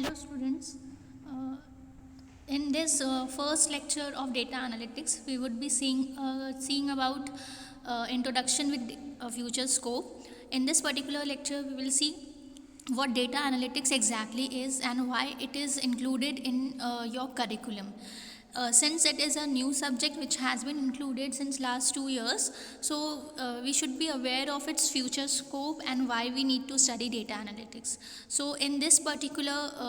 Hello students. Uh, in this first lecture of data analytics, we would be seeing about introduction with future scope. In this particular lecture, we will see what data analytics exactly is and why it is included in your curriculum. Since it is a new subject which has been included since last 2 years, so we should be aware of its future scope and why we need to study data analytics. So in this particular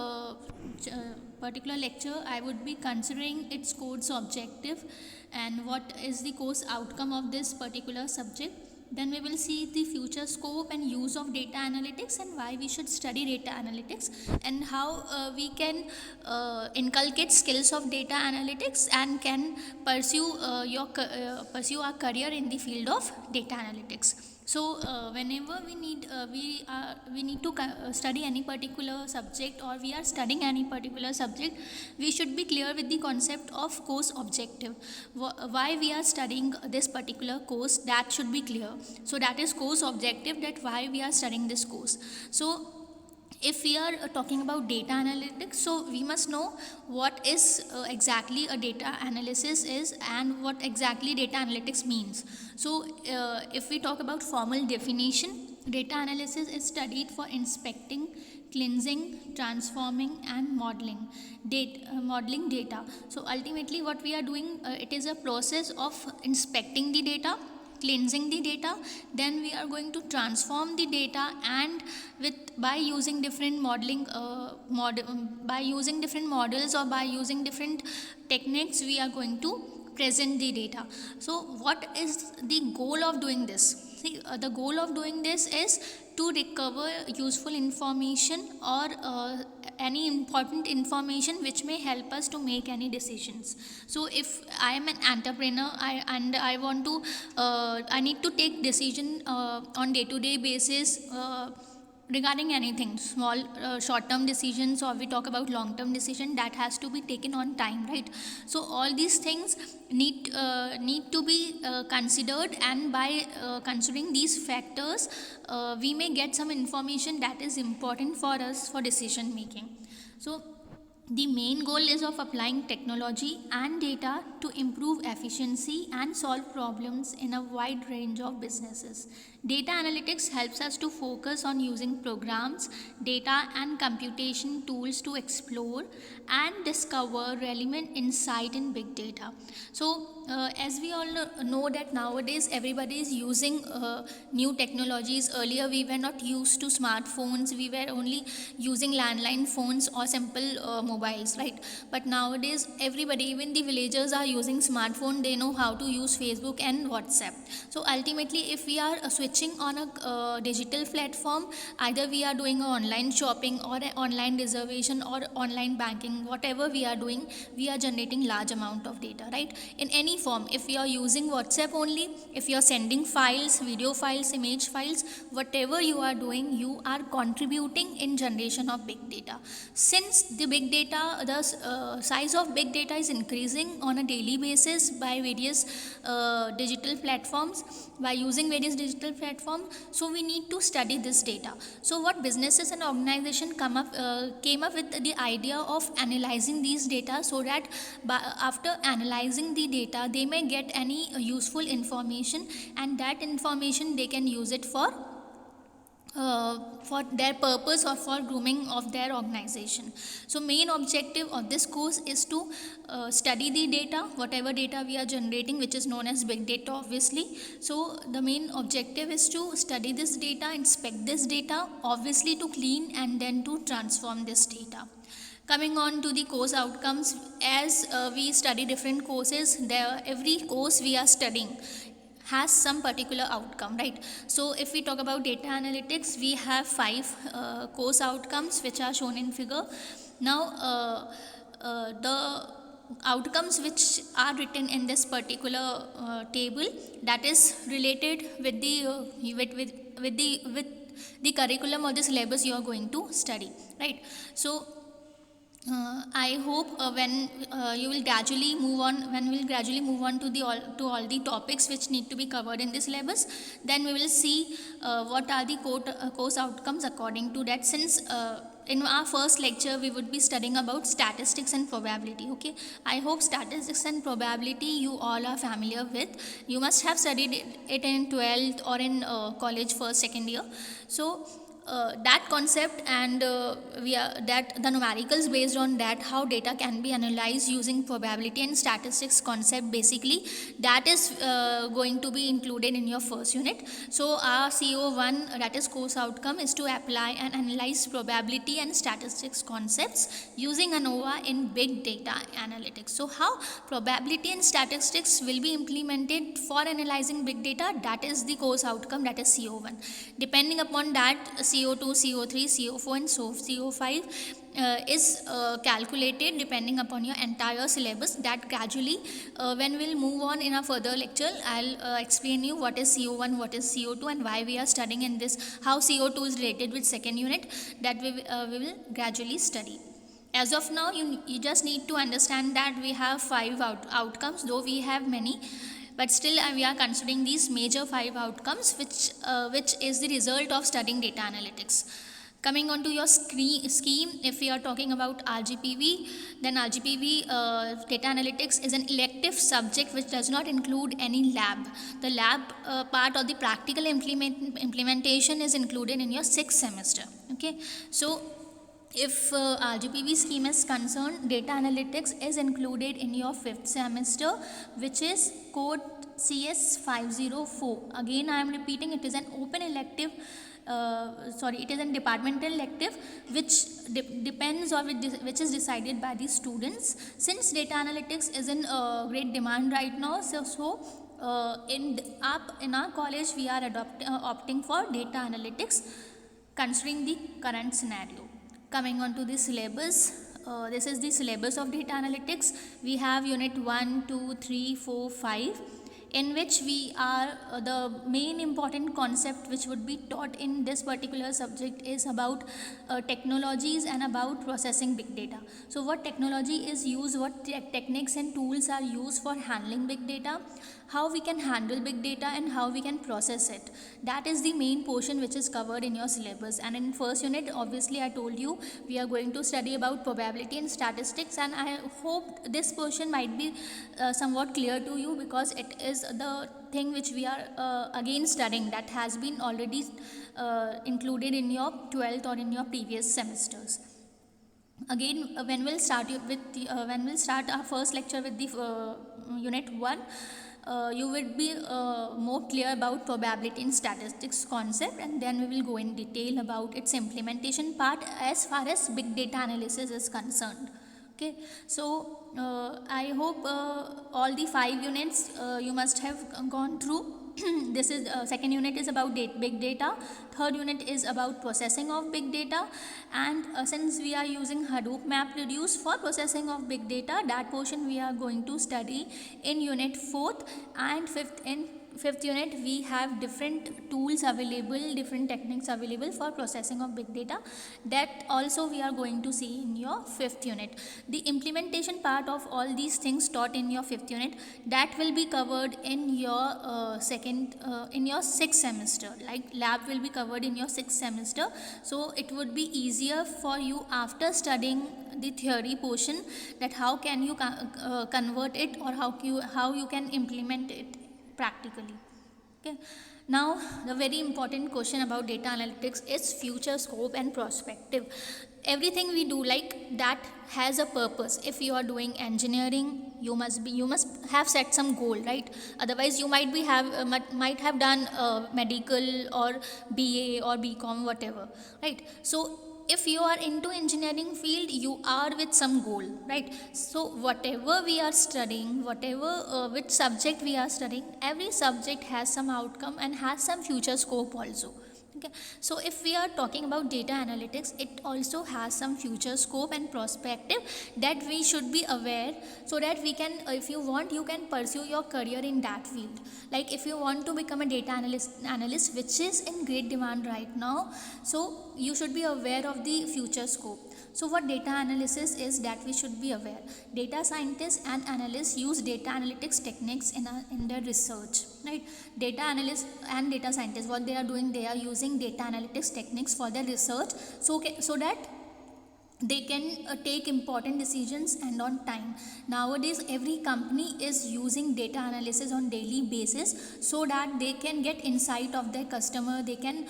lecture, I would be considering its course objective and what is the course outcome of this particular subject. Then we will see the future scope and use of data analytics and why we should study data analytics and how we can inculcate skills of data analytics and can pursue our career in the field of data analytics. So whenever we need to study any particular subject, or we are studying any particular subject, we should be clear with the concept of course objective. Why we are studying this particular course, that should be clear. So that is course objective, that why we are studying this course. So if we are talking about data analytics, so we must know what is exactly a data analysis is and what exactly data analytics means. So if we talk about formal definition, data analysis is studied for inspecting, cleansing, transforming and modeling data. So ultimately what we are doing, it is a process of inspecting the data, cleansing the data, then we are going to transform the data, and by using different by using different models or by using different techniques, we are going to present the data. So what is the goal of doing this? See, the goal of doing this is to recover useful information or any important information which may help us to make any decisions. So if I am an entrepreneur, I want to I need to take decision on day to day basis regarding anything small, short term decisions, or we talk about long term decision, that has to be taken on time, right? So all these things need to be considered, and by considering these factors, we may get some information that is important for us for decision making. So the main goal is of applying technology and data to improve efficiency and solve problems in a wide range of businesses. Data analytics helps us to focus on using programs, data and computation tools to explore and discover relevant insight in big data. So as we all know that nowadays everybody is using new technologies. Earlier we were not used to smartphones, we were only using landline phones or simple mobiles, right? But nowadays everybody, even the villagers, are using smartphone. They know how to use Facebook and WhatsApp. So ultimately if we are switching on a digital platform, either we are doing online shopping or online reservation or online banking, whatever we are doing, we are generating large amount of data, right? In any form, if you are using WhatsApp only, if you are sending files, video files, image files, whatever you are doing, you are contributing in generation of big data. Since the big data, the size of big data is increasing on a daily basis by various digital platforms, by using various digital platforms, so we need to study this data. So what businesses and organizations came up with the idea of analyzing these data, so that after analyzing the data, they may get any useful information, and that information they can use it for their purpose or for grooming of their organization. So main objective of this course is to study the data, whatever data we are generating, which is known as big data obviously. So the main objective is to study this data, inspect this data, obviously to clean and then to transform this data. Coming on to the course outcomes, as we study different courses, every course we are studying has some particular outcome, right? So if we talk about data analytics, we have 5 course outcomes which are shown in figure. Now the outcomes which are written in this particular table, that is related with the curriculum or the syllabus you are going to study, right? So I hope when we'll gradually move on to all the topics which need to be covered in this syllabus, then we will see what are the course outcomes according to that. Since in our first lecture we would be studying about statistics and probability. Okay, I hope statistics and probability you all are familiar with. You must have studied it in 12th or in college first second year. So that concept and we are that the numericals based on that, how data can be analyzed using probability and statistics concept, basically that is going to be included in your first unit. So our CO1, that is course outcome, is to apply and analyze probability and statistics concepts using ANOVA in big data analytics. So how probability and statistics will be implemented for analyzing big data, that is the course outcome, that is CO1. Depending upon that, CO2, CO3, CO4 and so CO5 is calculated depending upon your entire syllabus. That gradually when we'll move on in a further lecture, I'll explain you what is CO1, what is CO2 and why we are studying in this, how CO2 is related with second unit, that we will gradually study. As of now, you just need to understand that we have 5 outcomes, though we have many, but still we are considering these major 5 outcomes which is the result of studying data analytics. Coming on to your scheme, if we are talking about RGPV, then RGPV data analytics is an elective subject which does not include any lab. The lab part or the practical implementation is included in your 6th semester. Okay, so if RGPV scheme is concerned, data analytics is included in your 5th semester, which is code CS 504. Again, I am repeating, it is an open elective, it is a departmental elective which depends or which is decided by the students. Since data analytics is in great demand right now, in our college we are opting for data analytics considering the current scenario. Coming on to the syllabus, this is the syllabus of data analytics. We have unit 1, 2, 3, 4, 5, in which we are the main important concept which would be taught in this particular subject is about technologies and about processing big data. So what technology is used, what techniques and tools are used for handling big data, how we can handle big data and how we can process it. That is the main portion which is covered in your syllabus. And in first unit, obviously I told you we are going to study about probability and statistics, and I hope this portion might be somewhat clear to you, because it is the thing which we are again studying, that has been already included in your 12th or in your previous semesters. Again, when we'll start our first lecture with the unit 1, you will be more clear about probability and statistics concept, and then we will go in detail about its implementation part as far as big data analysis is concerned. Okay, so I hope all the 5 units you must have gone through. This is second unit is about big data, third unit is about processing of big data, and since we are using Hadoop MapReduce for processing of big data, that portion we are going to study in unit 4th and 5th. In 5th unit we have different tools available, different techniques available for processing of big data. That also we are going to see in your 5th unit. The implementation part of all these things taught in your 5th unit, that will be covered in your in your 6th semester. Like lab will be covered in your 6th semester, so it would be easier for you after studying the theory portion, that how can you convert it, or how you can implement it practically. Okay, now the very important question about data analytics is future scope and perspective. Everything we do like that has a purpose. If you are doing engineering, you must have set some goal, right? Otherwise you might have done medical or BA or BCom, whatever, right? So if you are into engineering field, you are with some goal, right? So whatever we are studying, which subject we are studying, every subject has some outcome and has some future scope also. Okay, so if we are talking about data analytics, it also has some future scope and perspective that we should be aware, so that we can, if you want, you can pursue your career in that field. Like if you want to become a data analyst, which is in great demand right now, so you should be aware of the future scope. So what data analysis is, that we should be aware. Data scientists and analysts use data analytics techniques in their research, right? Data analysts and data scientists, what they are doing, they are using data analytics techniques for their research, so that they can take important decisions and on time. Nowadays every company is using data analysis on daily basis, so that they can get insight of their customer, they can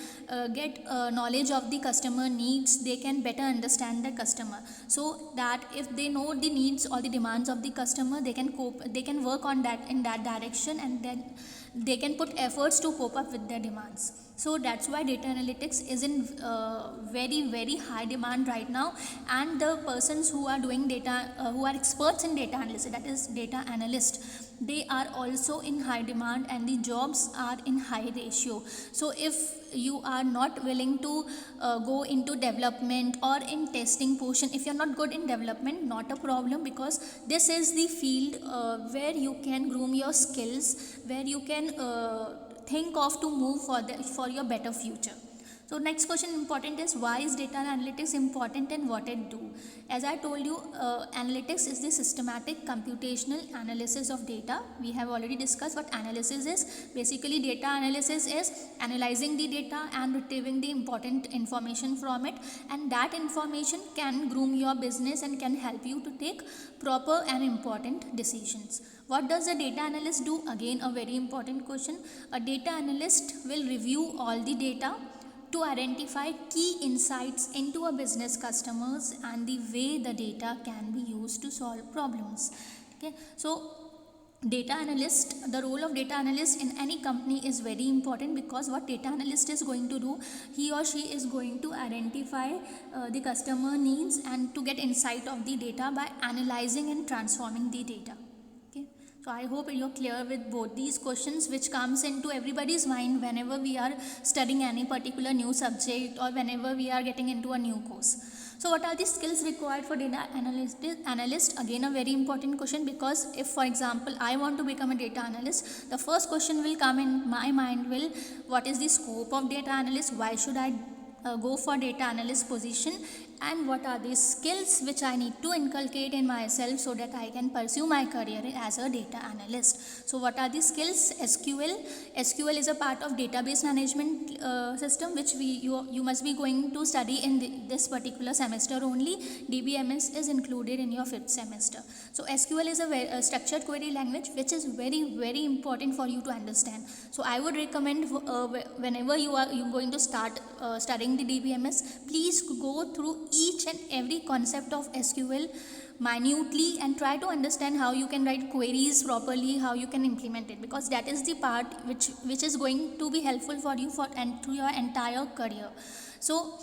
get knowledge of the customer needs, they can better understand the customer, so that if they know the needs or the demands of the customer, they can cope, they can work on that in that direction, and then they can put efforts to cope up with their demands. So that's why data analytics is in very high demand right now, and the persons who are doing data, who are experts in data analysis, that is data analyst, they are also in high demand, and the jobs are in high ratio. So if you are not willing to go into development or in testing portion, if you're not good in development, not a problem, because this is the field where you can groom your skills, where you can think of to move for your better future. So next question important is, why is data analytics important and what it do? As I told you, analytics is the systematic computational analysis of data. We have already discussed what analysis is. Basically data analysis is analyzing the data and retrieving the important information from it, and that information can groom your business and can help you to take proper and important decisions. What does a data analyst do? Again, a very important question. A data analyst will review all the data to identify key insights into a business customers and the way the data can be used to solve problems. Okay, so data analyst, the role of data analyst in any company is very important, because what data analyst is going to do, he or she is going to identify the customer needs and to get insight of the data by analyzing and transforming the data. So I hope you're clear with both these questions, which comes into everybody's mind whenever we are studying any particular new subject or whenever we are getting into a new course. So what are the skills required for data analyst? Again, a very important question, because if for example I want to become a data analyst, the first question will come in my mind will, what is the scope of data analyst? Why should I go for data analyst position, and what are the skills which I need to inculcate in myself so that I can pursue my career as a data analyst. So what are the skills? SQL is a part of database management system, which you must be going to study in this particular semester only. DBMS is included in your 5th semester. So SQL is a structured query language, which is very important for you to understand. So I would recommend whenever you are going to start studying the DBMS, please go through each and every concept of SQL minutely and try to understand how you can write queries properly, how you can implement it, because that is the part which is going to be helpful for you and through your entire career. So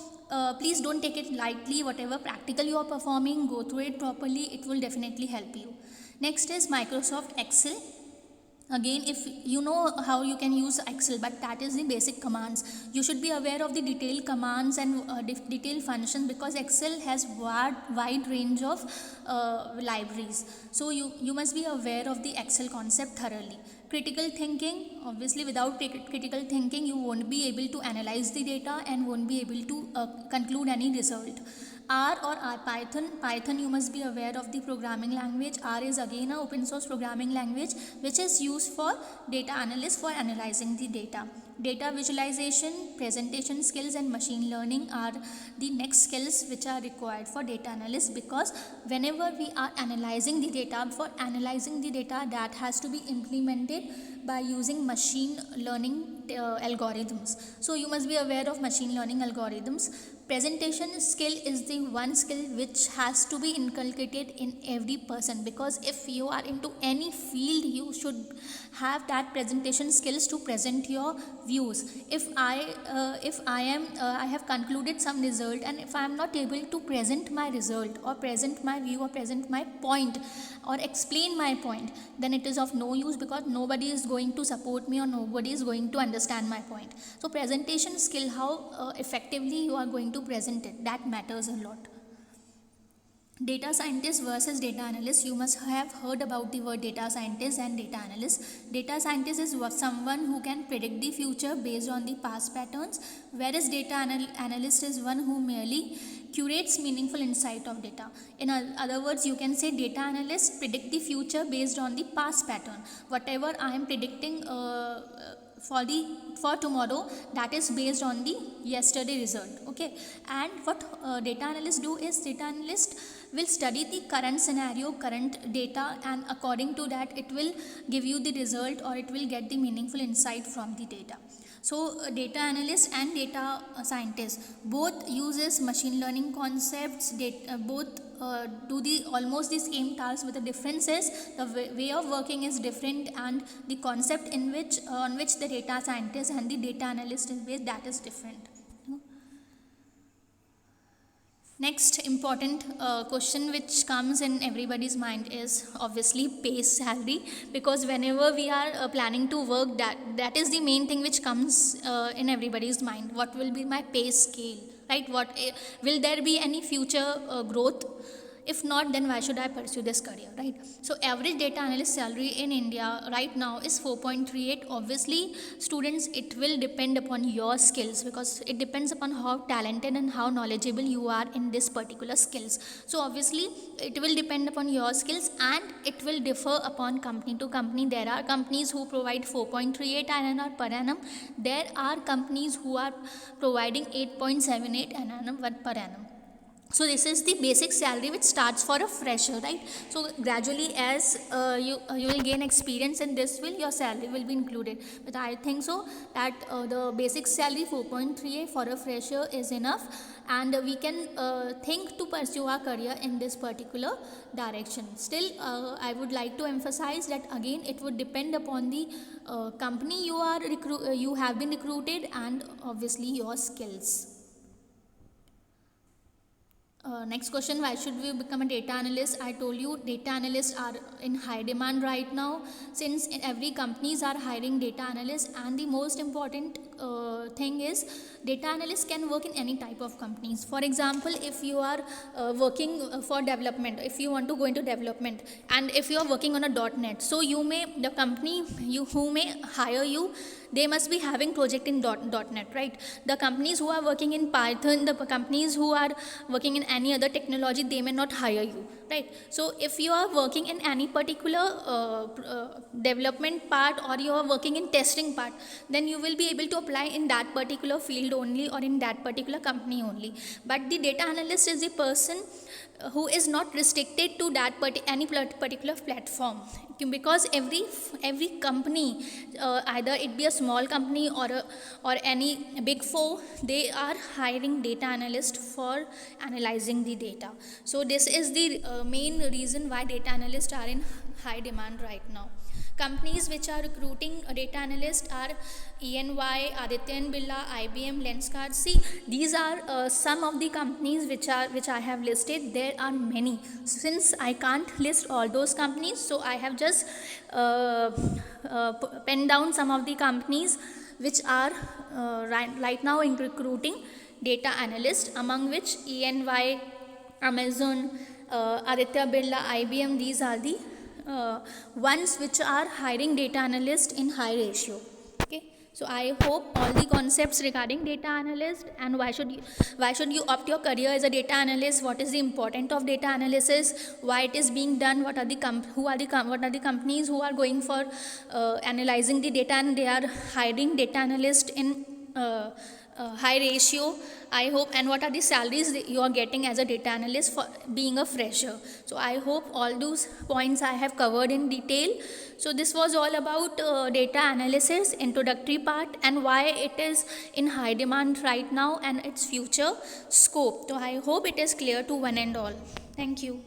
please don't take it lightly. Whatever practical you are performing, go through it properly. It will definitely help you. Next is Microsoft Excel. Again, if you know how you can use Excel, but that is the basic commands. You should be aware of the detailed commands and detailed functions, because Excel has wide range of libraries. So you must be aware of the Excel concept thoroughly. Critical thinking, obviously without critical thinking you won't be able to analyze the data and won't be able to conclude any result. Python, you must be aware of the programming language. R is again a open source programming language which is used for data analysts for analyzing the data. Data visualization, presentation skills and machine learning are the next skills which are required for data analysts, because whenever we are analyzing the data, for analyzing the data, that has to be implemented by using machine learning algorithms. So you must be aware of machine learning algorithms. Presentation skill is the one skill which has to be inculcated in every person, because if you are into any field, you should have that presentation skills to present your views. If I have concluded some result, and if I am not able to present my result or present my view or present my point or explain my point, then it is of no use, because nobody is going to support me or nobody is going to understand my point. So presentation skill, how effectively you are going to present it, that matters a lot. Data scientist versus data analyst. You must have heard about the word data scientist and data analyst. Data scientist is someone who can predict the future based on the past patterns, whereas data analyst is one who merely curates meaningful insight of data. In other words, you can say data analyst predict the future based on the past pattern. Whatever I am predicting for tomorrow, that is based on the yesterday result. Okay, and what data analysts do is data analyst will study the current scenario, current data, and according to that it will give you the result, or it will get the meaningful insight from the data. So data analyst and data scientist both uses machine learning concepts. Both do the almost the same task, but the difference is the way of working is different, and the concept in which on which the data scientist and the data analyst is based, that is different. Next important question which comes in everybody's mind is obviously base salary, because whenever we are planning to work, that is the main thing which comes in everybody's mind. What will be my pay scale, right? Will there be any future growth? If not, then why should I pursue this career, right? So average data analyst salary in India right now is 4.38. Obviously, students, it will depend upon your skills, because it depends upon how talented and how knowledgeable you are in this particular skills. So obviously, it will depend upon your skills, and it will differ upon company to company. There are companies who provide 4.38 INR per annum. There are companies who are providing 8.78 INR per annum. So this is the basic salary which starts for a fresher, right? So gradually, as you will gain experience in this field, your salary will be included. But I think so that the basic salary 4.38 for a fresher is enough, and we can think to pursue our career in this particular direction. Still, I would like to emphasize that again, it would depend upon the company you have been recruited, and obviously your skills. Next question, why should we become a data analyst? I told you data analysts are in high demand right now, since every companies are hiring data analysts, and the most important thing is data analysts can work in any type of companies. For example, if you are working for development, if you want to go into development, and if you are working on a .NET, so the company who may hire you, they must be having project in .NET, right? The companies who are working in Python, the companies who are working in any other technology, they may not hire you, right? So if you are working in any particular development part, or you are working in testing part, then you will be able to apply in that particular field only, or in that particular company only. But the data analyst is the person who is not restricted to that any particular platform, because every company, either it be a small company or any big four, they are hiring data analyst for analyzing the data. So this is the main reason why data analysts are in high demand right now. Companies which are recruiting a data analyst are EY, Aditya Birla, IBM, Lenskart. See, these are some of the companies which I have listed. There are many. Since I can't list all those companies, so I have just penned down some of the companies which are right now in recruiting data analyst, among which EY, Amazon, Aditya Birla, IBM, these are the ones which are hiring data analyst in high ratio. Okay, so I hope all the concepts regarding data analyst, and why should you opt your career as a data analyst, what is the importance of data analysis, why it is being done, what are the companies who are going for analyzing the data, and they are hiring data analyst in high ratio, I hope, and what are the salaries that you are getting as a data analyst for being a fresher. So I hope all those points I have covered in detail. So this was all about data analysis, introductory part, and why it is in high demand right now, and its future scope. So I hope it is clear to one and all. Thank you.